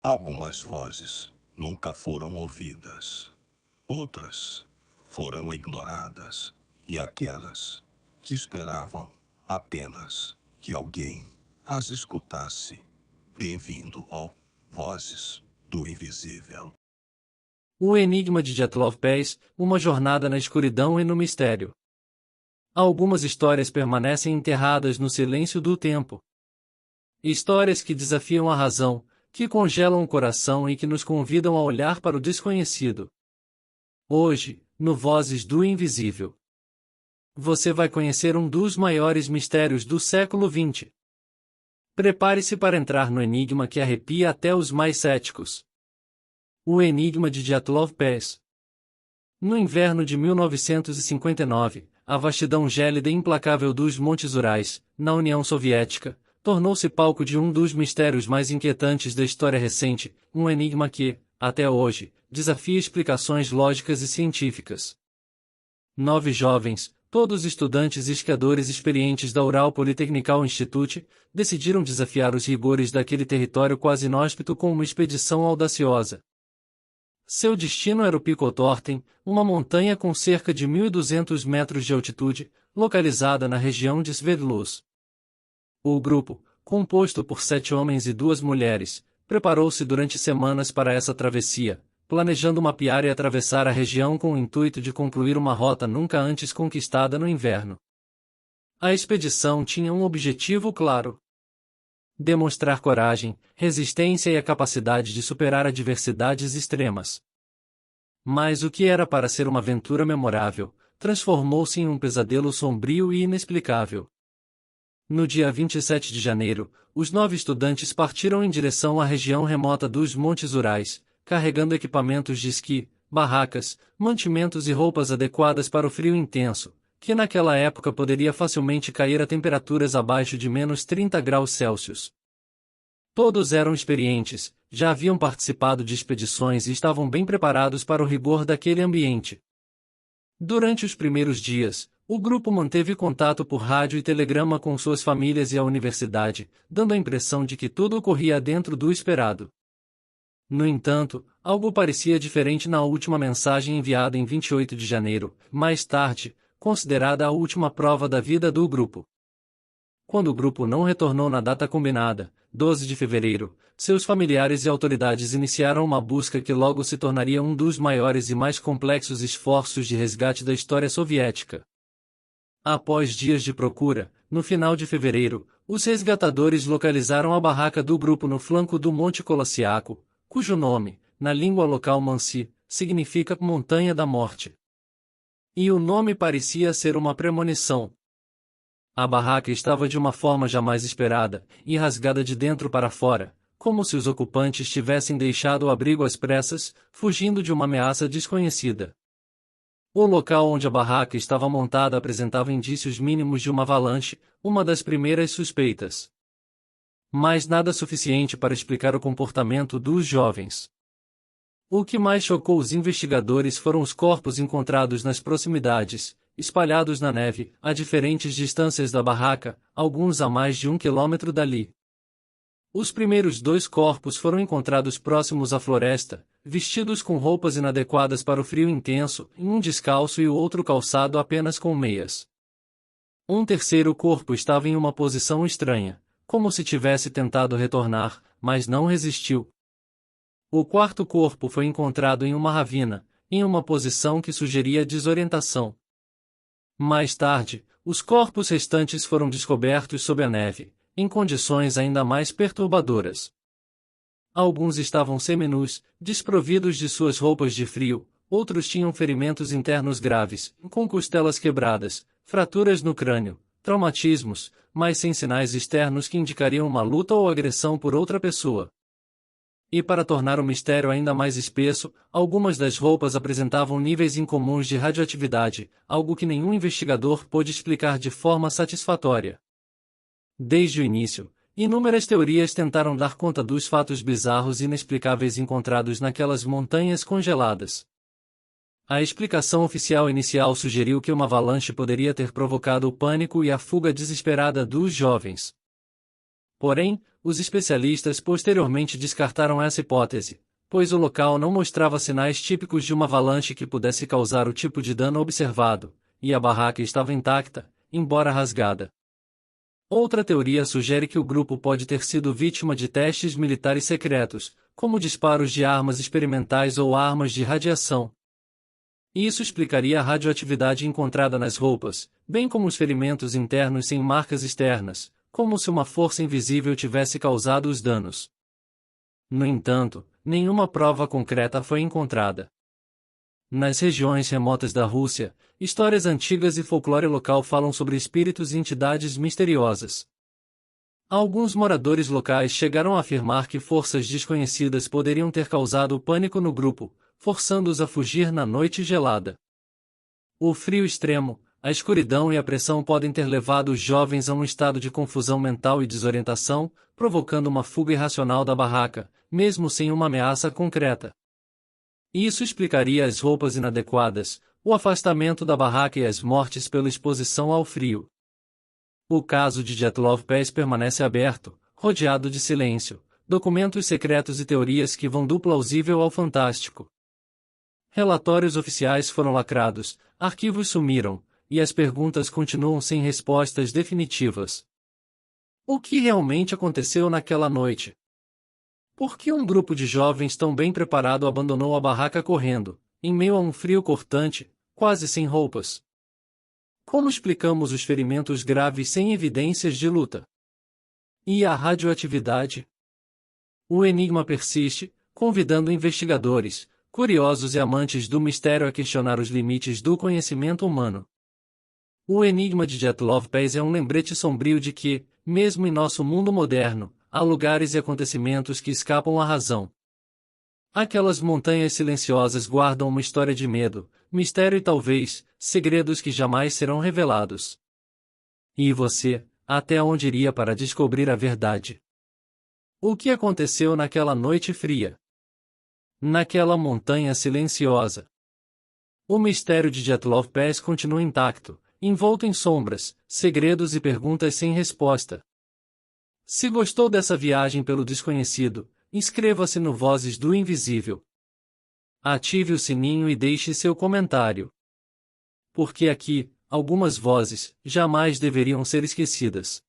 Algumas vozes nunca foram ouvidas. Outras foram ignoradas. E aquelas que esperavam apenas que alguém as escutasse. Bem-vindo ao Vozes do Invisível. O Enigma de Dyatlov Pass, uma jornada na escuridão e no mistério. Algumas histórias permanecem enterradas no silêncio do tempo. Histórias que desafiam a razão, que congelam o coração e que nos convidam a olhar para o desconhecido. Hoje, no Vozes do Invisível, você vai conhecer um dos maiores mistérios do século XX. Prepare-se para entrar no enigma que arrepia até os mais céticos. O Enigma de Dyatlov Pass. No inverno de 1959, a vastidão gélida e implacável dos Montes Urais, na União Soviética, tornou-se palco de um dos mistérios mais inquietantes da história recente, um enigma que, até hoje, desafia explicações lógicas e científicas. 9 jovens, todos estudantes e esquiadores experientes da Ural Polytechnical Institute, decidiram desafiar os rigores daquele território quase inóspito com uma expedição audaciosa. Seu destino era o Pico Torten, uma montanha com cerca de 1.200 metros de altitude, localizada na região de Sverdlovsk. O grupo, composto por 7 homens e 2 mulheres, preparou-se durante semanas para essa travessia, planejando mapear e atravessar a região com o intuito de concluir uma rota nunca antes conquistada no inverno. A expedição tinha um objetivo claro: demonstrar coragem, resistência e a capacidade de superar adversidades extremas. Mas o que era para ser uma aventura memorável, transformou-se em um pesadelo sombrio e inexplicável. No dia 27 de janeiro, os 9 estudantes partiram em direção à região remota dos Montes Urais, carregando equipamentos de esqui, barracas, mantimentos e roupas adequadas para o frio intenso, que naquela época poderia facilmente cair a temperaturas abaixo de menos 30 graus Celsius. Todos eram experientes, já haviam participado de expedições e estavam bem preparados para o rigor daquele ambiente. Durante os primeiros dias, o grupo manteve contato por rádio e telegrama com suas famílias e a universidade, dando a impressão de que tudo ocorria dentro do esperado. No entanto, algo parecia diferente na última mensagem enviada em 28 de janeiro, mais tarde, considerada a última prova da vida do grupo. Quando o grupo não retornou na data combinada, 12 de fevereiro, seus familiares e autoridades iniciaram uma busca que logo se tornaria um dos maiores e mais complexos esforços de resgate da história soviética. Após dias de procura, no final de fevereiro, os resgatadores localizaram a barraca do grupo no flanco do Monte Kolassiaco, cujo nome, na língua local Mansi, significa Montanha da Morte. E o nome parecia ser uma premonição. A barraca estava de uma forma jamais esperada, e rasgada de dentro para fora, como se os ocupantes tivessem deixado o abrigo às pressas, fugindo de uma ameaça desconhecida. O local onde a barraca estava montada apresentava indícios mínimos de uma avalanche, uma das primeiras suspeitas. Mas nada suficiente para explicar o comportamento dos jovens. O que mais chocou os investigadores foram os corpos encontrados nas proximidades, espalhados na neve, a diferentes distâncias da barraca, alguns a mais de 1 quilômetro dali. Os primeiros 2 corpos foram encontrados próximos à floresta, vestidos com roupas inadequadas para o frio intenso, um descalço e o outro calçado apenas com meias. Um terceiro corpo estava em uma posição estranha, como se tivesse tentado retornar, mas não resistiu. O quarto corpo foi encontrado em uma ravina, em uma posição que sugeria desorientação. Mais tarde, os corpos restantes foram descobertos sob a neve, em condições ainda mais perturbadoras. Alguns estavam seminus, desprovidos de suas roupas de frio, outros tinham ferimentos internos graves, com costelas quebradas, fraturas no crânio, traumatismos, mas sem sinais externos que indicariam uma luta ou agressão por outra pessoa. E para tornar o mistério ainda mais espesso, algumas das roupas apresentavam níveis incomuns de radioatividade, algo que nenhum investigador pôde explicar de forma satisfatória. Desde o início, inúmeras teorias tentaram dar conta dos fatos bizarros e inexplicáveis encontrados naquelas montanhas congeladas. A explicação oficial inicial sugeriu que uma avalanche poderia ter provocado o pânico e a fuga desesperada dos jovens. Porém, os especialistas posteriormente descartaram essa hipótese, pois o local não mostrava sinais típicos de uma avalanche que pudesse causar o tipo de dano observado, e a barraca estava intacta, embora rasgada. Outra teoria sugere que o grupo pode ter sido vítima de testes militares secretos, como disparos de armas experimentais ou armas de radiação. Isso explicaria a radioatividade encontrada nas roupas, bem como os ferimentos internos sem marcas externas, como se uma força invisível tivesse causado os danos. No entanto, nenhuma prova concreta foi encontrada. Nas regiões remotas da Rússia, histórias antigas e folclore local falam sobre espíritos e entidades misteriosas. Alguns moradores locais chegaram a afirmar que forças desconhecidas poderiam ter causado o pânico no grupo, forçando-os a fugir na noite gelada. O frio extremo, a escuridão e a pressão podem ter levado os jovens a um estado de confusão mental e desorientação, provocando uma fuga irracional da barraca, mesmo sem uma ameaça concreta. Isso explicaria as roupas inadequadas, o afastamento da barraca e as mortes pela exposição ao frio. O caso de Dyatlov Pass permanece aberto, rodeado de silêncio, documentos secretos e teorias que vão do plausível ao fantástico. Relatórios oficiais foram lacrados, arquivos sumiram, e as perguntas continuam sem respostas definitivas. O que realmente aconteceu naquela noite? Por que um grupo de jovens tão bem preparado abandonou a barraca correndo, em meio a um frio cortante, quase sem roupas? Como explicamos os ferimentos graves sem evidências de luta? E a radioatividade? O enigma persiste, convidando investigadores, curiosos e amantes do mistério a questionar os limites do conhecimento humano. O enigma de Dyatlov Pass é um lembrete sombrio de que, mesmo em nosso mundo moderno, há lugares e acontecimentos que escapam à razão. Aquelas montanhas silenciosas guardam uma história de medo, mistério e talvez, segredos que jamais serão revelados. E você, até onde iria para descobrir a verdade? O que aconteceu naquela noite fria? Naquela montanha silenciosa? O mistério de Dyatlov Pass continua intacto, envolto em sombras, segredos e perguntas sem resposta. Se gostou dessa viagem pelo desconhecido, inscreva-se no Vozes do Invisível. Ative o sininho e deixe seu comentário. Porque aqui, algumas vozes jamais deveriam ser esquecidas.